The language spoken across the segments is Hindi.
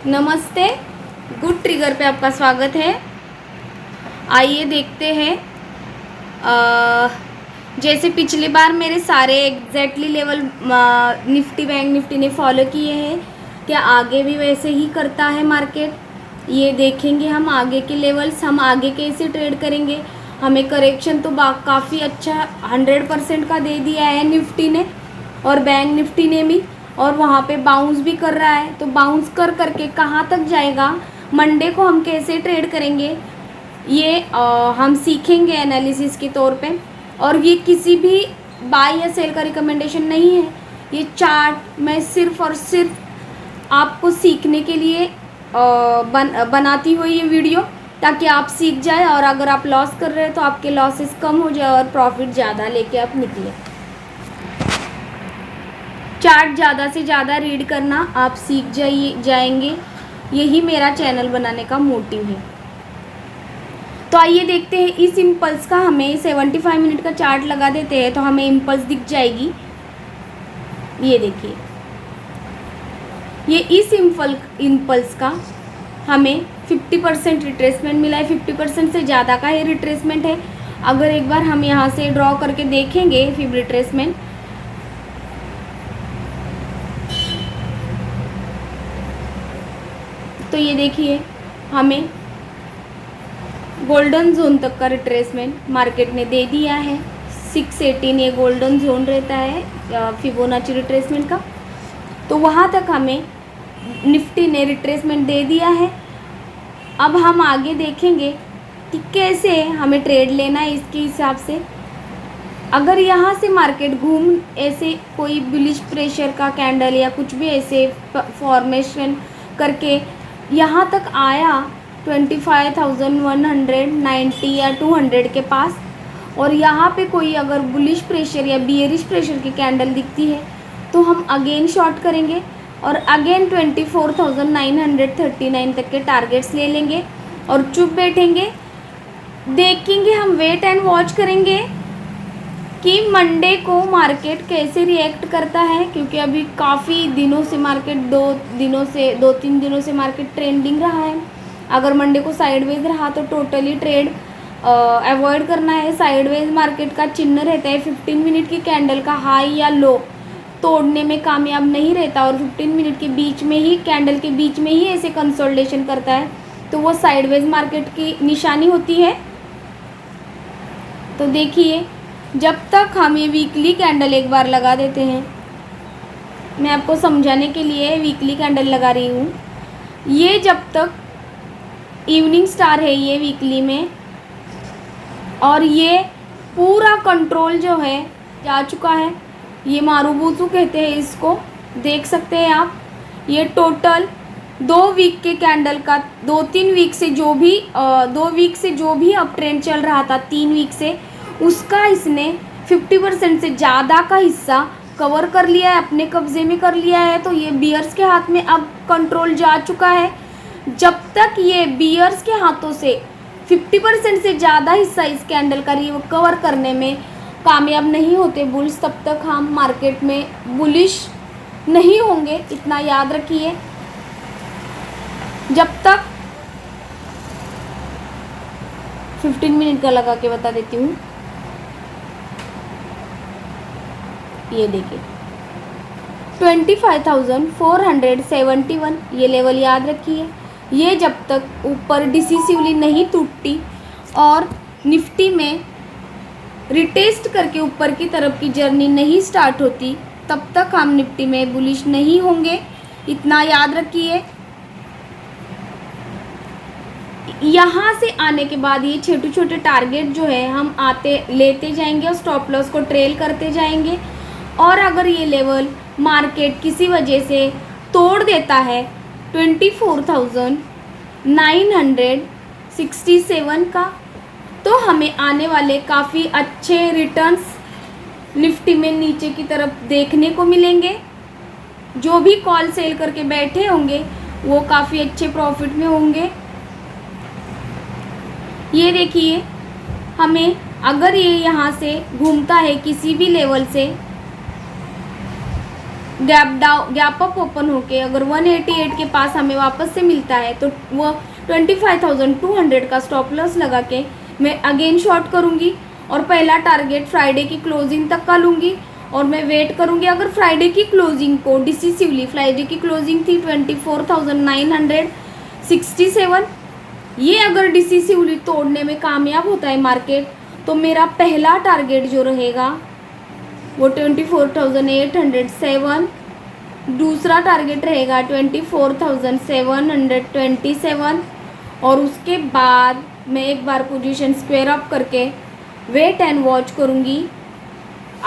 नमस्ते। गुड ट्रिगर पे आपका स्वागत है। आइए देखते हैं। जैसे पिछली बार मेरे सारे exactly level Nifty bank Nifty ने फॉलो किए हैं, क्या आगे भी वैसे ही करता है मार्केट? ये देखेंगे हम आगे के लेवल्स, हम आगे कैसे ट्रेड करेंगे। हमें करेक्शन तो काफ़ी अच्छा 100% का दे दिया है निफ्टी ने और बैंक निफ्टी ने भी, और वहाँ पे बाउंस भी कर रहा है। तो बाउंस कर करके कहाँ तक जाएगा, मंडे को हम कैसे ट्रेड करेंगे, ये हम सीखेंगे एनालिसिस के तौर पे। और ये किसी भी बाय या सेल का रिकमेंडेशन नहीं है, ये चार्ट मैं सिर्फ और सिर्फ आपको सीखने के लिए बनाती हुई ये वीडियो, ताकि आप सीख जाए और अगर आप लॉस कर रहे हैं तो आपके लॉसेस कम हो जाए और प्रॉफिट ज़्यादा लेके आप निकले। चार्ट ज़्यादा से ज़्यादा रीड करना आप सीख जाएंगे, यही मेरा चैनल बनाने का मोटिव है। तो आइए देखते हैं इस इम्पल्स का, हमें 75 मिनट का चार्ट लगा देते हैं तो हमें इम्पल्स दिख जाएगी। ये देखिए, ये इस इम्पल्स का हमें 50% रिट्रेसमेंट मिला है। 50% से ज़्यादा का ये रिट्रेसमेंट है। अगर एक बार हम यहाँ से ड्रॉ करके देखेंगे फिर रिट्रेसमेंट, तो ये देखिए हमें गोल्डन जोन तक का रिट्रेसमेंट मार्केट ने दे दिया है। 618 ये गोल्डन जोन रहता है फिबोनाची रिट्रेसमेंट का, तो वहाँ तक हमें निफ्टी ने रिट्रेसमेंट दे दिया है। अब हम आगे देखेंगे कि कैसे हमें ट्रेड लेना है इसके हिसाब से। अगर यहाँ से मार्केट ऐसे कोई बुलिश प्रेशर का कैंडल या कुछ भी ऐसे फॉर्मेशन करके यहाँ तक आया 25,190 या 200 के पास, और यहाँ पे कोई अगर बुलिश प्रेशर या बियरिश प्रेशर की कैंडल दिखती है तो हम अगेन शॉर्ट करेंगे और अगेन 24,939 तक के टारगेट्स ले लेंगे और चुप बैठेंगे। देखेंगे, हम वेट एंड वॉच करेंगे कि मंडे को मार्केट कैसे रिएक्ट करता है, क्योंकि अभी काफ़ी दिनों से मार्केट 2-3 दिनों से मार्केट ट्रेंडिंग रहा है। अगर मंडे को साइडवेज रहा तो टोटली ट्रेड अवॉइड करना है। साइडवेज मार्केट का चिन्ह रहता है 15 मिनट की कैंडल का हाई या लो तोड़ने में कामयाब नहीं रहता, और 15 मिनट के बीच में ही कैंडल के बीच में ही ऐसे कंसोलिडेशन करता है तो वो साइडवेज मार्केट की निशानी होती है। तो देखिए, जब तक हम ये वीकली कैंडल एक बार लगा देते हैं, मैं आपको समझाने के लिए वीकली कैंडल लगा रही हूँ। ये जब तक इवनिंग स्टार है ये वीकली में, और ये पूरा कंट्रोल जो है जा चुका है, ये मारूबूसू कहते हैं इसको, देख सकते हैं आप। ये टोटल 2 वीक के कैंडल का 2-3 वीक से जो भी 2 वीक से जो भी अप ट्रेंड चल रहा था 3 वीक से, उसका इसने 50% से ज़्यादा का हिस्सा कवर कर लिया है, अपने कब्जे में कर लिया है। तो ये बियर्स के हाथ में अब कंट्रोल जा चुका है। जब तक ये बियर्स के हाथों से 50% से ज़्यादा हिस्सा इस कैंडल का कवर करने में कामयाब नहीं होते बुल्स, तब तक हम मार्केट में बुलिश नहीं होंगे, इतना याद रखिए। जब तक 15 मिनट का लगा के बता देती हूँ। ये देखिए 25,471 ये लेवल याद रखिए। ये जब तक ऊपर डिसिसिवली नहीं टूटती और निफ्टी में रिटेस्ट करके ऊपर की तरफ की जर्नी नहीं स्टार्ट होती, तब तक हम निफ्टी में बुलिश नहीं होंगे, इतना याद रखिए। यहाँ से आने के बाद ये छोटे छोटे टारगेट जो है हम लेते जाएंगे और स्टॉप लॉस को ट्रेल करते जाएंगे। और अगर ये लेवल मार्केट किसी वजह से तोड़ देता है 24,967 का, तो हमें आने वाले काफ़ी अच्छे रिटर्न्स निफ्टी में नीचे की तरफ देखने को मिलेंगे। जो भी कॉल सेल करके बैठे होंगे वो काफ़ी अच्छे प्रॉफिट में होंगे। ये देखिए, हमें अगर ये यहाँ से घूमता है किसी भी लेवल से गैप अप ओपन होके अगर 188 के पास हमें वापस से मिलता है तो वो 25,200 का स्टॉप लॉस लगा के मैं अगेन शॉर्ट करूँगी और पहला टारगेट फ्राइडे की क्लोजिंग तक का लूँगी और मैं वेट करूँगी। अगर फ्राइडे की क्लोजिंग को डिसिसिवली, फ्राइडे की क्लोजिंग थी 24,967, ये अगर डिसिसिवली तोड़ने में कामयाब होता है मार्केट तो मेरा पहला टारगेट जो रहेगा वो 24,807, दूसरा टारगेट रहेगा 24,727 और उसके बाद मैं एक बार पोजीशन स्क्वायर अप करके वेट एंड वॉच करूँगी।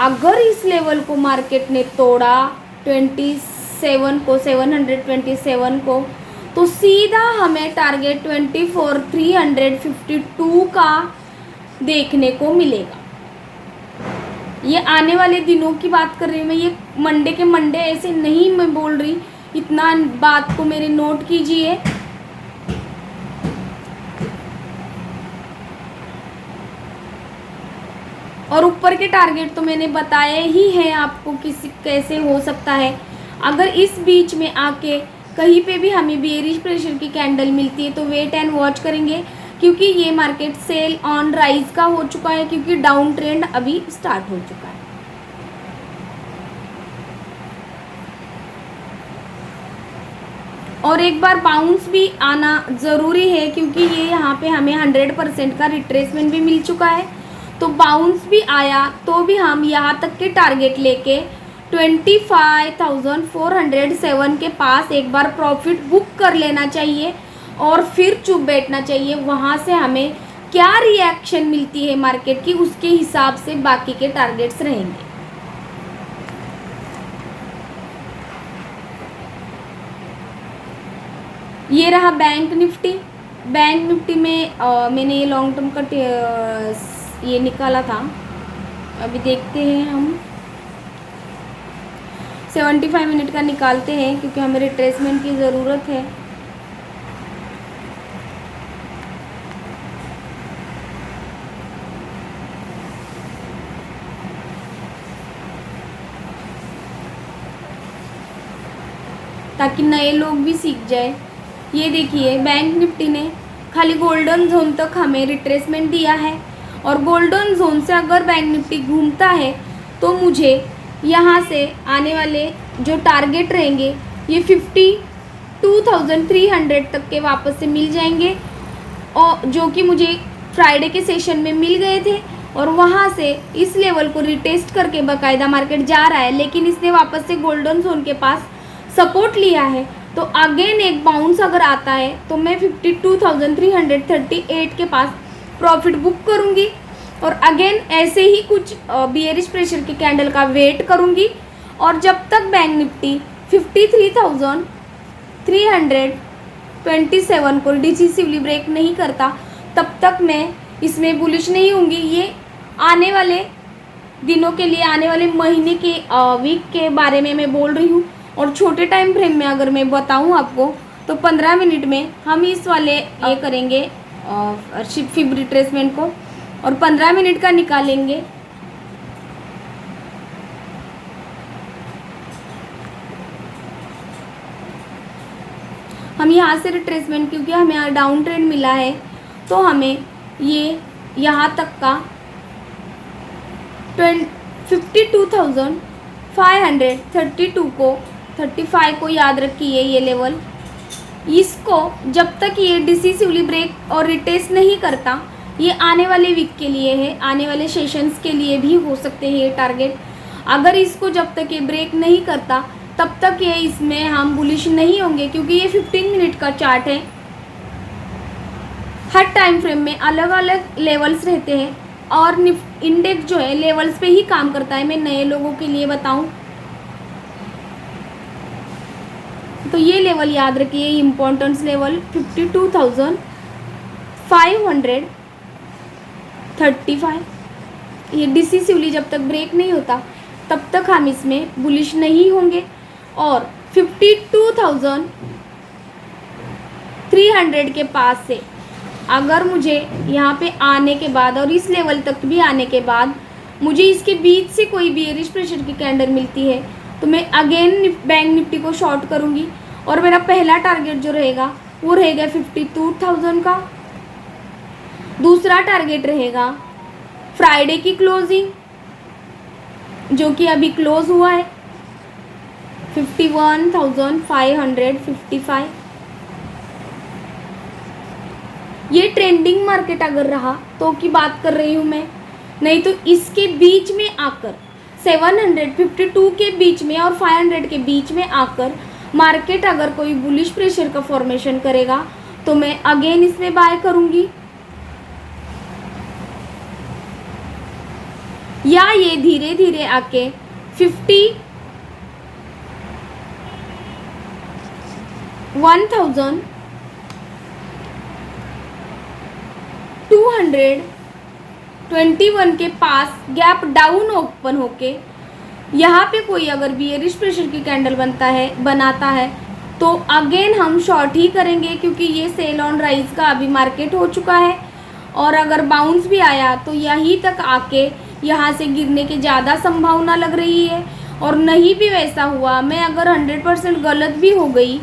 अगर इस लेवल को मार्केट ने तोड़ा 727 को तो सीधा हमें टारगेट 24,352 का देखने को मिलेगा। ये आने वाले दिनों की बात कर रही हूँ मैं, ये मंडे के मंडे ऐसे नहीं मैं बोल रही, इतना बात को मेरे नोट कीजिए। और ऊपर के टारगेट तो मैंने बताए ही हैं आपको किसी कैसे हो सकता है। अगर इस बीच में आके कहीं पे भी हमें बेयरिश प्रेशर की कैंडल मिलती है तो वेट एंड वॉच करेंगे, क्योंकि ये मार्केट सेल ऑन राइज का हो चुका है, क्योंकि डाउन ट्रेंड अभी स्टार्ट हो चुका है। और एक बार बाउंस भी आना ज़रूरी है, क्योंकि ये यहाँ पे हमें 100% का रिट्रेसमेंट भी मिल चुका है। तो बाउंस भी आया तो भी हम यहाँ तक के टारगेट लेके 25,407 के पास एक बार प्रॉफिट बुक कर लेना चाहिए और फिर चुप बैठना चाहिए। वहाँ से हमें क्या रिएक्शन मिलती है मार्केट की, उसके हिसाब से बाकी के टारगेट्स रहेंगे। ये रहा बैंक निफ्टी। बैंक निफ्टी में मैंने ये लॉन्ग टर्म का ये निकाला था, अभी देखते हैं हम 75 मिनट का निकालते हैं, क्योंकि हमें रिट्रेसमेंट की ज़रूरत है। ताकि नए लोग भी सीख जाए। ये देखिए बैंक निफ्टी ने खाली गोल्डन जोन तक हमें रिट्रेसमेंट दिया है और गोल्डन जोन से अगर बैंक निफ्टी घूमता है तो मुझे यहाँ से आने वाले जो टारगेट रहेंगे ये 52,300 तक के वापस से मिल जाएंगे, और जो कि मुझे फ्राइडे के सेशन में मिल गए थे। और वहाँ से इस लेवल को रिटेस्ट करके बाकायदा मार्केट जा रहा है, लेकिन इसने वापस से गोल्डन जोन के पास सपोर्ट लिया है। तो अगेन एक बाउंस अगर आता है तो मैं 52,338 के पास प्रॉफिट बुक करूँगी और अगेन ऐसे ही कुछ बियरिश प्रेशर के कैंडल का वेट करूँगी। और जब तक बैंक निफ्टी 53,327 को डिसिसिवली ब्रेक नहीं करता तब तक मैं इसमें बुलिश नहीं होंगी। ये आने वाले दिनों के लिए, आने वाले महीने के वीक के बारे में मैं बोल रही हूँ। और छोटे टाइम फ्रेम में अगर मैं बताऊँ आपको तो 15 मिनट में हम इस वाले ये करेंगे फिब रिट्रेसमेंट को और 15 मिनट का निकालेंगे। हम यहाँ से रिट्रेसमेंट, क्योंकि हमें यहाँ डाउन ट्रेंड मिला है तो हमें ये यहाँ तक का 52,532 को 35 को याद रखिए ये लेवल। इसको जब तक ये डिसिसिवली ब्रेक और रिटेस्ट नहीं करता, ये आने वाले वीक के लिए है, आने वाले सेशंस के लिए भी हो सकते हैं ये टारगेट। अगर इसको जब तक ये ब्रेक नहीं करता तब तक ये इसमें हम बुलिश नहीं होंगे, क्योंकि ये 15 मिनट का चार्ट है। हर टाइम फ्रेम में अलग अलग लेवल्स रहते हैं और इंडेक्स जो है लेवल्स पे ही काम करता है। मैं नए लोगों के लिए बताऊं तो ये लेवल याद रखिए, इम्पोर्टेंस लेवल 52,535। ये डिसिसिवली जब तक ब्रेक नहीं होता तब तक हम इसमें बुलिश नहीं होंगे। और 52,300 के पास से अगर मुझे यहाँ पे आने के बाद और इस लेवल तक भी आने के बाद मुझे इसके बीच से कोई बियरिश प्रेशर की कैंडल मिलती है तो मैं अगेन बैंक निफ्टी को शॉर्ट करूँगी और मेरा पहला टारगेट जो रहेगा वो रहेगा 52,000 का। दूसरा टारगेट रहेगा फ्राइडे की क्लोजिंग जो कि अभी क्लोज हुआ है 51,555। ये ट्रेंडिंग मार्केट अगर रहा तो की बात कर रही हूँ मैं, नहीं तो इसके बीच में आकर 752 के बीच में और 500 के बीच में आकर मार्केट अगर कोई बुलिश प्रेशर का फॉर्मेशन करेगा तो मैं अगेन इसमें बाय करूँगी, या ये धीरे धीरे आके 51,221 के पास गैप डाउन ओपन होके यहाँ पे कोई अगर बियरिश प्रेशर की कैंडल बनाता है तो अगेन हम शॉर्ट ही करेंगे, क्योंकि ये सेल ऑन राइज का अभी मार्केट हो चुका है। और अगर बाउंस भी आया तो यहीं तक आके यहाँ से गिरने की ज़्यादा संभावना लग रही है। और नहीं भी वैसा हुआ, मैं अगर 100% गलत भी हो गई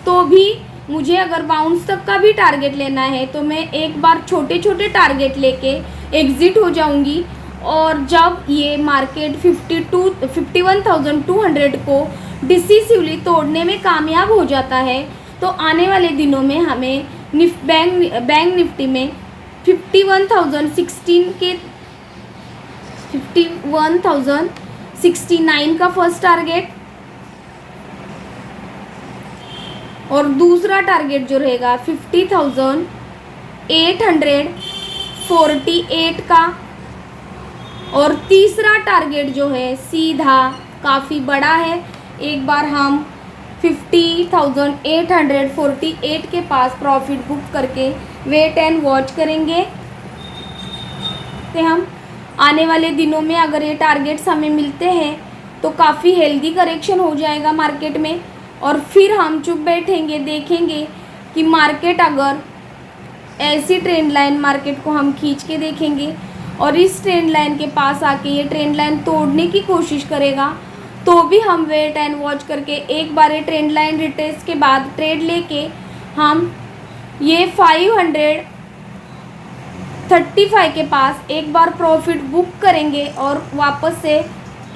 तो भी मुझे अगर बाउंस तक का भी टारगेट लेना है तो मैं एक बार छोटे छोटे टारगेट लेके एग्ज़िट हो जाऊंगी। और जब ये मार्केट 51,200 को डिसिसिवली तोड़ने में कामयाब हो जाता है तो आने वाले दिनों में हमें बैंक निफ्टी में 51,069 का फर्स्ट टारगेट और दूसरा टारगेट जो रहेगा 50,848 का, और तीसरा टारगेट जो है सीधा काफ़ी बड़ा है। एक बार हम 50,848 के पास प्रॉफिट बुक करके वेट एंड वॉच करेंगे। तो हम आने वाले दिनों में अगर ये टारगेट्स हमें मिलते हैं तो काफ़ी हेल्दी करेक्शन हो जाएगा मार्केट में, और फिर हम चुप बैठेंगे, देखेंगे कि मार्केट अगर ऐसी ट्रेंड लाइन मार्केट को हम खींच के देखेंगे और इस ट्रेंड लाइन के पास आके ये ट्रेंड लाइन तोड़ने की कोशिश करेगा तो भी हम वेट एंड वॉच करके एक बार ये ट्रेंड लाइन रिटेस्ट के बाद ट्रेड लेके हम ये 535 के पास एक बार प्रॉफिट बुक करेंगे और वापस से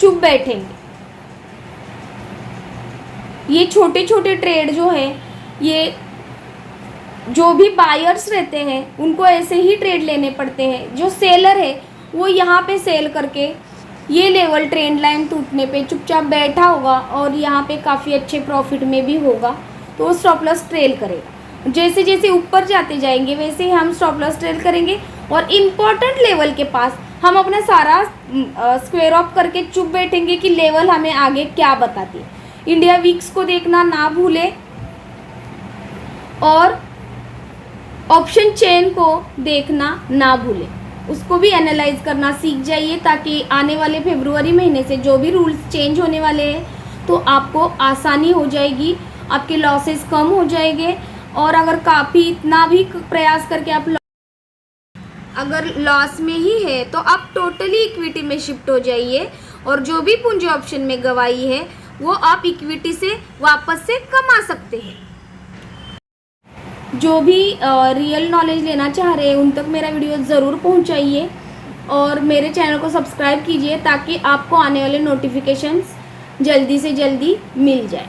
चुप बैठेंगे। ये छोटे छोटे ट्रेड जो है, ये जो भी बायर्स रहते हैं उनको ऐसे ही ट्रेड लेने पड़ते हैं। जो सेलर है वो यहाँ पे सेल करके ये लेवल ट्रेंड लाइन टूटने पे चुपचाप बैठा होगा और यहाँ पे काफ़ी अच्छे प्रॉफिट में भी होगा, तो वो स्टॉप लॉस ट्रेल करेगा। जैसे जैसे ऊपर जाते जाएंगे वैसे ही हम स्टॉप लॉस ट्रेल करेंगे और इम्पॉर्टेंट लेवल के पास हम अपना सारा स्क्वायर ऑफ करके चुप बैठेंगे कि लेवल हमें आगे क्या बताती है। इंडिया वीक्स को देखना ना भूले और ऑप्शन चेन को देखना ना भूले, उसको भी एनालाइज करना सीख जाइए ताकि आने वाले फरवरी महीने से जो भी रूल्स चेंज होने वाले हैं तो आपको आसानी हो जाएगी, आपके लॉसेस कम हो जाएंगे। और अगर काफ़ी इतना भी प्रयास करके आप अगर लॉस में ही है तो आप टोटली इक्विटी में शिफ्ट हो जाइए और जो भी पूंजी ऑप्शन में गवाई है वो आप इक्विटी से वापस से कमा सकते हैं। जो भी रियल नॉलेज लेना चाह रहे हैं उन तक मेरा वीडियो ज़रूर पहुंचाइए और मेरे चैनल को सब्सक्राइब कीजिए ताकि आपको आने वाले नोटिफिकेशंस जल्दी से जल्दी मिल जाए।